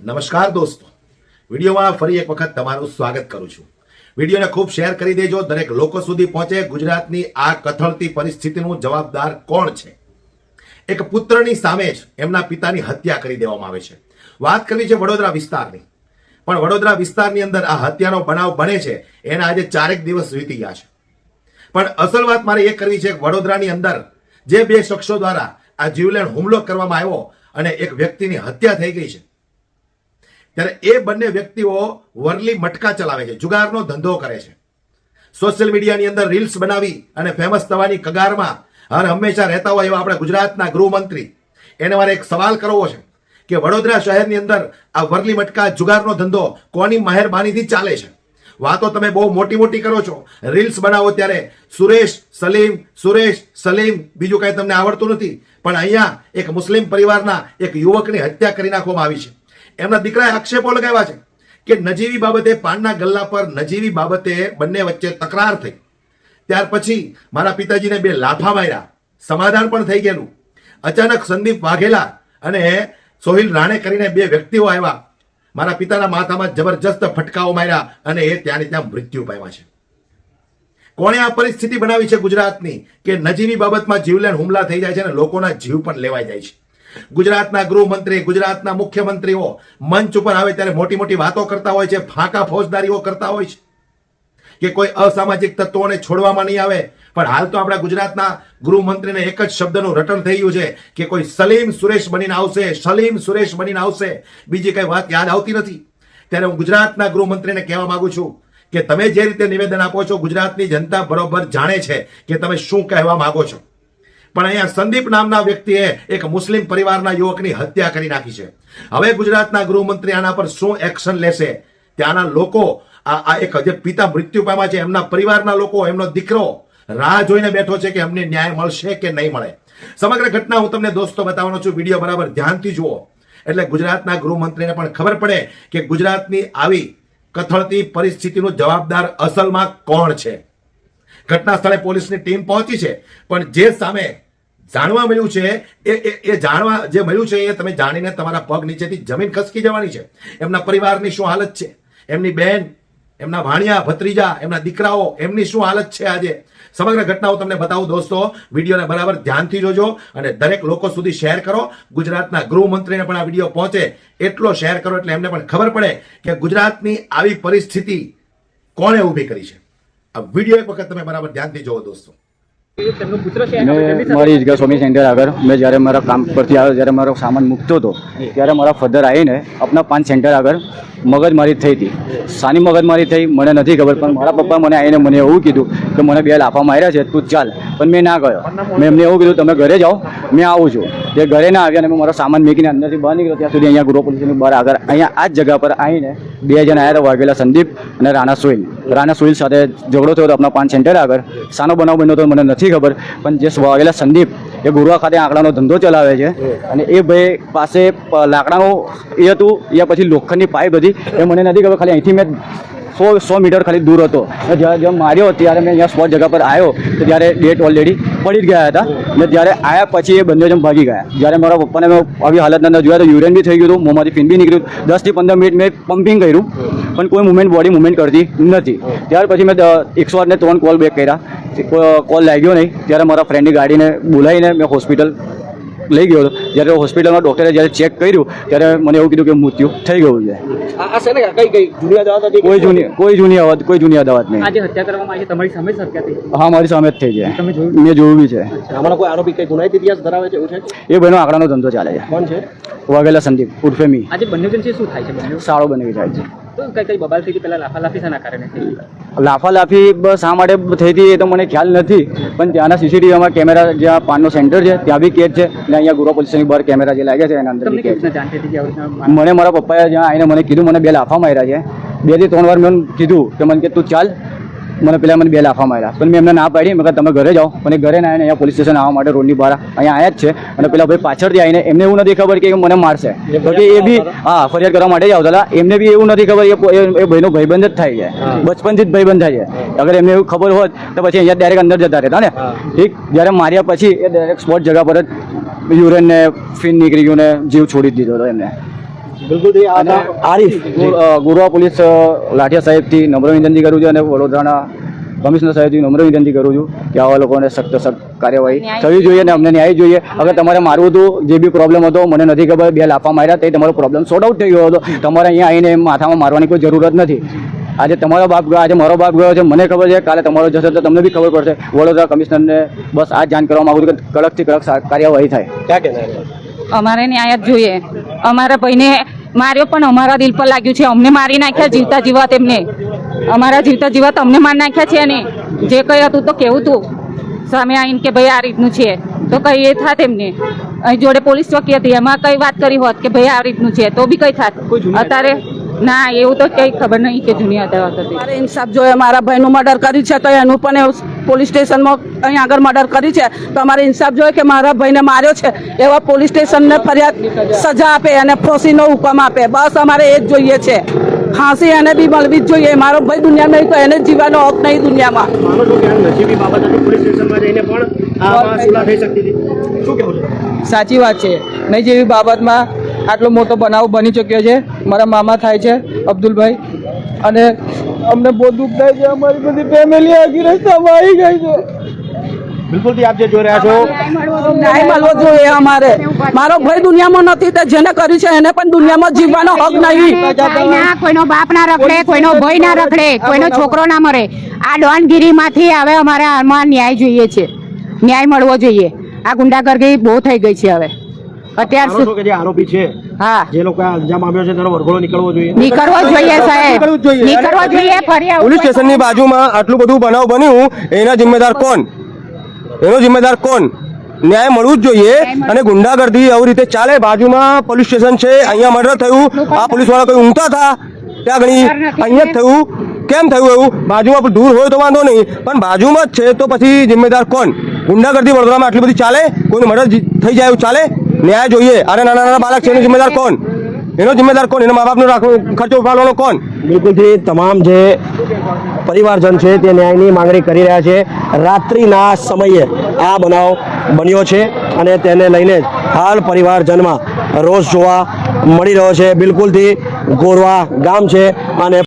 નમસ્કાર દોસ્તો, વિડીયોમાં ફરી એક વખત તમારું સ્વાગત કરું છું. વિડીયોને ખૂબ શેર કરી દેજો, દરેક લોકો સુધી પહોંચે. ગુજરાતની આ કથળતી પરિસ્થિતિનું જવાબદાર કોણ છે? એક પુત્રની સામે જ એમના પિતાની હત્યા કરી દેવામાં આવે છે. વાત કરવી છે વડોદરા વિસ્તારની, પણ વડોદરા વિસ્તારની અંદર આ હત્યાનો બનાવ બને છે એના આજે 4 દિવસ વીતી ગયા છે. પણ અસલ વાત મારે એ કરવી છે કે વડોદરાની અંદર જે બે શખ્સો દ્વારા આ જીવલેણ હુમલો કરવામાં આવ્યો અને એક વ્યક્તિની હત્યા થઈ ગઈ છે, ત્યારે એ બંને વ્યક્તિઓ વરલી મટકા ચલાવે છે, જુગારનો ધંધો કરે છે. સોશિયલ મીડિયાની અંદર રીલ્સ બનાવી અને ફેમસ થવાની કગારમાં હર હંમેશા રહેતા હોય એવા આપણા ગુજરાતના ગૃહમંત્રી, એને મારે એક સવાલ કરવો છે કે વડોદરા શહેરની અંદર આ વરલી મટકા જુગારનો ધંધો કોની મહેરબાનીથી ચાલે છે? વાતો તમે બહુ મોટી મોટી કરો છો, રીલ્સ બનાવો ત્યારે સુરેશ સલીમ બીજું કઈ તમને આવડતું નથી. પણ અહીંયા એક મુસ્લિમ પરિવારના એક યુવકની હત્યા કરી નાખવામાં આવી છે. એમના દીકરાએ આક્ષેપો લગાવ્યા છે કે નજીવી બાબતે, પાનના ગલ્લા પર નજીવી બાબતે બંને વચ્ચે તકરાર થઈ. ત્યાર પછી મારા પિતાજીને 2 લાફા માર્યા, સમાધાન પણ થઈ ગયેલું. અચાનક સંદીપ વાઘેલા અને સોહિલ રાણે કરીને 2 વ્યક્તિઓ આવ્યા, મારા પિતાના માથામાં જબરજસ્ત ફટકાઓ માર્યા અને એ ત્યાં મૃત્યુ પામ્યા છે. કોણે આ પરિસ્થિતિ બનાવી છે ગુજરાતની કે નજીવી બાબતમાં જીવલેણ હુમલા થઈ જાય છે અને લોકોના જીવ પણ લેવાઈ જાય છે? ગુજરાતના ગૃહમંત્રી, ગુજરાતના મુખ્યમંત્રીઓ મંચ ઉપર આવે ત્યારે મોટી મોટી વાતો કરતા હોય છે, ફાંકા ફોજદારીઓ કરતા હોય છે કે કોઈ અસામાજિક તત્વોને છોડવામાં નહીં આવે. પણ હાલ તો આપણા ગુજરાતના ગૃહમંત્રીને એક જ શબ્દનું રટણ થઈ ગયું છે કે કોઈ સલીમ સુરેશ બનીને આવશે, બીજી કઈ વાત યાદ આવતી નથી. ત્યારે હું ગુજરાતના ગૃહમંત્રીને કહેવા માંગુ છું કે તમે જે રીતે નિવેદન આપો છો, ગુજરાતની જનતા બરોબર જાણે છે કે તમે શું કહેવા માંગો છો. પણ અહીંયા સંદીપ નામના વ્યક્તિએ એક મુસ્લિમ પરિવારના યુવકની હત્યા કરી નાખી છે. હવે ગુજરાતના ગૃહમંત્રી આના પર શું એક્શન લેશે? ત્યાંના લોકો, આ એક જે પિતા મૃત્યુ પામ્યા છે એમના પરિવારના લોકો, એમનો દીકરો રાહ જોઈને બેઠો છે કે અમને ન્યાય મળશે કે નહીં મળે. સમગ્ર ઘટના હું તમને દોસ્તો બતાવવાનો છું. વિડીયો બરાબર ધ્યાનથી જુઓ એટલે ગુજરાતના ગૃહમંત્રીને પણ ખબર પડે કે ગુજરાતની આવી કથળતી પરિસ્થિતિનો જવાબદાર અસલમાં કોણ છે. ઘટના સ્થળે પોલીસની ટીમ પહોંચી છે, પણ જે સામે જાણવા મળ્યું છે જે મળ્યું છે એ તમે જાણીને તમારા પગ નીચેથી જમીન ખસકી જવાની છે. એમના પરિવારની શું હાલત છે, એમની બહેન, એમના ભાણિયા, ભત્રીજા, એમના દીકરાઓ, એમની શું હાલત છે આજે? સમગ્ર ઘટના હું તમને બતાવું દોસ્તો. વિડીયોને બરાબર ધ્યાનથી જોજો અને દરેક લોકો સુધી શેર કરો. ગુજરાતના ગૃહમંત્રીને પણ આ વિડીયો પહોંચે એટલો શેર કરો એટલે એમને પણ ખબર પડે કે ગુજરાતની આવી પરિસ્થિતિ કોણે ઊભી કરી છે. આ વિડીયો એક વખત તમે બરાબર ધ્યાનથી જોવો દોસ્તો. મારી ઈદગાહ સ્વામી સેન્ટર આગળ મેં જ્યારે મારા કામ પરથી આવ્યો, જ્યારે મારો સામાન મૂકતો હતો ત્યારે મારા ફાધર આવીને આપણા 5 સેન્ટર આગળ મગજમારી થઈ હતી. સાની મગજમારી થઈ મને નથી ખબર, પણ મારા પપ્પા મને આવીને મને એવું કીધું કે મને 2 લાફા માર્યા છે, તું ચાલ. પણ મેં ના ગયો. મેં એમને એવું કીધું તમે ઘરે જાઓ, મેં આવું છું. તે ઘરે ના આવ્યા અને મેં મારો સામાન મૂકીને અંદરથી બહાર નીકળ્યો ત્યાં સુધી અહીંયા ગૃહ પોલીસની બહાર આગળ અહીંયા આ જ જગ્યા પર આવીને 2 જણ આવ્યા હતા, વાઘેલા સંદીપ અને રાણા સોહિલ સાથે ઝઘડો થયો હતો આપણા 5 સેન્ટર આગળ. સાનો બનાવ બન્યો તો મને નથી ખબર, પણ જે વાઘેલા સંદીપ એ ગુરુવા ખાતે આંકડાનો ધંધો ચલાવે છે અને એ ભાઈ પાસે લાકડાનું એ હતું, યા પછી લોખંડની પાઇપ હતી, એ મને નથી ખબર. ખાલી અહીંથી મેં 100 મીટર ખાલી દૂર હતો. જ્યારે માર્યો ત્યારે મેં અહીંયા સ્પોટ જગ્યા પર આવ્યો તો ત્યારે ડેટ ઓલરેડી પડી જ ગયા હતા. અને જ્યારે આવ્યા પછી એ બંને જણ ભાગી ગયા. જ્યારે મારા પપ્પાને મેં આવી હાલતના અંદર જોયા તો યુરિન બી થઈ ગયું હતું, મોંમાંથી ફીન બી નીકળ્યું. 10 થી 15 મિનિટ મેં પમ્પિંગ કર્યું પણ કોઈ બોડી મુવમેન્ટ કરતી નથી. ત્યાર પછી મેં 108 કોલ બેક કર્યા, કોલ લાગ્યો નહીં. ત્યારે મારા ફ્રેન્ડની ગાડીને બોલાવીને મેં હોસ્પિટલ લઈ ગયો હતો. જ્યારે હોસ્પિટલમાં ડૉક્ટરે જ્યારે ચેક કર્યું ત્યારે મને એવું કીધું કે મૃત્યુ થઈ ગયું છે. કોઈ જૂની અદાવત નહીં. આજે હત્યા કરવામાં આવી છે તમારી સામે જ હત્યા થઈ? હા, મારી સામે જ થઈ છે. મેં જોયું બી છે. આમાંનો કોઈ આરોપી કઈ ગુનાહિત ઇતિહાસ ધરાવે છે એવું છે? એ ભાઈનો આંકડાનો ધંધો ચાલે છે. કોણ છે? વાઘેલા સંદીપ ઉર્ફે મી. આજે બંને જણ છે, શું થાય છે? બંને સારો બની જાય છે. તો કઈ બબાલ થઈ હતી પહેલા? લાફાલાફી શાના કારણે થઈ? લાફાલાફી શા માટે થઈ હતી એ તો મને ખ્યાલ નથી, પણ ત્યાંના સીસીટીવીમાં કેમેરા, જ્યાં પાનનો સેન્ટર છે ત્યાં બી કેદ છે અને અહીંયા ગુરુ પોલીસની બહાર કેમેરા જે લાગ્યા છે એના અંદર બી કેદ છે. મને મારા પપ્પાએ જ્યાં આવીને મને કીધું, મને 2 લાફા માર્યા છે. 2 થી 3 વાર મેં કીધું કે મને કે તું ચાલ. મને પેલા મને 2 લાફા માર્યા, પણ મેં એમને ના પાડી. મેં તમે ઘરે જાઓ, અને ઘરે ના આવીને અહીંયા પોલીસ સ્ટેશન આવવા માટે રોડની બહાર અહીંયા આવ્યા જ છે. અને પેલા ભાઈ પાછળથી આવીને એમને એવું નથી ખબર કે મને મારશે, તો કે એ બી ફરિયાદ કરવા માટે જ આવતા હતા. એમને બી એવું નથી ખબર એ ભાઈનો ભાઈબંધ જ થાય છે, બચપનથી જ ભાઈબંધ થાય છે. અગર એમને એવું ખબર હોત તો પછી અહીંયા ડાયરેક્ટ અંદર જતા રહેતા ને. ઠીક, જ્યારે માર્યા પછી એ ડાયરેક્ટ સ્પોટ જગ્યા પર જ યુરિન ને ફીન નીકળી ગયું ને જીવ છોડી જ દીધો હતો એમને. બિલકુલ અને ગોરવા પોલીસ લાઠિયા સાહેબથી નમ્ર વિનંતી કરું છું અને વડોદરાના કમિશનર સાહેબથી નમ્ર વિનંતી કરું છું કે આવા લોકોને સખ્ત કાર્યવાહી થવી જોઈએ અને અમને ન્યાય જોઈએ. અગર તમારે મારવું હતું, જે બી પ્રોબ્લેમ હતો મને નથી ખબર, 2 લાફા માર્યા તે તમારો પ્રોબ્લેમ સોર્ટ આઉટ થઈ ગયો હતો. તમારે અહીંયા આવીને માથામાં મારવાની કોઈ જરૂરત નથી. આજે તમારો બાપ ગયો, આજે મારો બાપ ગયો છે, મને ખબર છે, કાલે તમારો જશે તો તમને બી ખબર પડશે. વડોદરા કમિશનરને બસ આ જ જાણ કરવા માંગુ છું કે કડકથી કડક કાર્યવાહી થાય. ક્યાં કહેવાય અમારે ન્યાય જ જોઈએ. અમારા ભાઈને માર્યો પણ અમારા દિલ પર લાગ્યું છે. અમને મારી નાખ્યા જીવતા જીવત, એમને અમારા જીવતા જીવત અમને મારી નાખ્યા છે. અને જે કંઈ હતું તો કેવું હતું સામે આવીને કે ભાઈ આ રીતનું છે તો કઈ એ થાત. એમને અહીં જોડે પોલીસ ચોકી હતી, એમાં કઈ વાત કરી હોત કે ભાઈ આ રીતનું છે તો બી કઈ થાત. અત્યારે ના, એવું તો કઈ ખબર નહીં કે જૂની અદાવત હતી. મારે ઇન્સાફ જોઈએ. મારા ભાઈનું મર્ડર કર્યું છે તો એનું પણ એવું પોલીસ સ્ટેશનમાં અહીં આગળ મર્ડર કર્યું છે તો અમારે ઇન્સાફ જોઈએ કે મારા ભાઈને માર્યો છે એવા પોલીસ સ્ટેશનને ફરિયાદ સજા આપે અને ફાંસીનો હુકમ આપે. બસ અમારે એ જ જોઈએ છે. ફાંસી એને બી મળવી જ જોઈએ. મારો ભાઈ દુનિયામાં નહીં તો એને જ જીવવાનો હક નહીં દુનિયામાં. માનો છો કે આ નજીવી બાબત હતી, પોલીસ સ્ટેશનમાં જઈને પણ આમાં સુલા થઈ શકતી હતી, શું કહેવું છે? સાચી વાત છે. નહીં જેવી બાબતમાં આટલો મોટો બનાવ બની ચૂક્યો છે. મારા મામા થાય છે અબ્દુલભાઈ, અને અમને બહુ દુઃખ થાય છે. અમારી બધી ફેમિલી આખી રસ્તામાં આવી ગઈ છે. બિલકુલ આપ જે જોઈ રહ્યા છો, ન્યાય મળવો જોઈએ અમારે. મારો ભાઈ દુનિયામાં નથી તો જેને કર્યું છે એને પણ દુનિયામાં જીવવાનો હક નહીં. ના, કોઈનો બાપ ના રખડે, કોઈનો ભાઈ ના રખડે, કોઈનો છોકરો ના મરે. આ ડોનગીરીમાંથી હવે અમારે આમાં ન્યાય જોઈએ છે. ન્યાય મળવો જોઈએ. આ ગુંડાગર્દી બહુ થઈ ગઈ છે હવે અત્યાર માનો છો કે જે આરોપી છે, હા, જે લોકો આ અંજામ આપ્યો છે તેનો વરઘોડો નીકળવો જોઈએ. નીકળવો જોઈએ સાહેબ, નીકળવો જોઈએ. ફરી આવું પોલીસ સ્ટેશનની બાજુમાં આટલું બધું બનાવ બન્યું, એના જિમ્મેદાર કોણ? એનો જિમ્મેદાર કોણ? ન્યાય મળવું જ જોઈએ. અને ગુંડાગર્દી આવી રીતે ચાલે? બાજુમાં પોલીસ સ્ટેશન છે, અહીંયા મર્ડર થયું, આ પોલીસ વાળા કોઈ ઊંઘતા હતા ત્યાં ઘણી અહીંયા જ થયું. કેમ થયું એવું? બાજુમાં દૂર હોય તો વાંધો નહીં, પણ બાજુમાં જ છે તો પછી જિમ્મેદાર કોણ? ગુંડાગર્દી વડોદરામાં આટલી બધી ચાલે? કોઈનું મર્ડર થઈ જાય એવું ચાલે? ન્યાય જોઈએ. અને નાના નાના બાળક છે, એનો જિમ્મેદાર કોણ? એનો જિમ્મેદાર કોણ? એના મા બાપનો ખર્ચો ઉપાડવાનો કોણ? બિલકુલથી તમામ જે પરિવારજન છે તે ન્યાયની માંગણી કરી રહ્યા છે. રાત્રિના સમયે આ બનાવ બન્યો છે અને તેને લઈને જ હાલ પરિવારજનમાં રોષ જોવા મળી રહ્યો છે. બિલકુલથી ગોરવા ગામ છે અને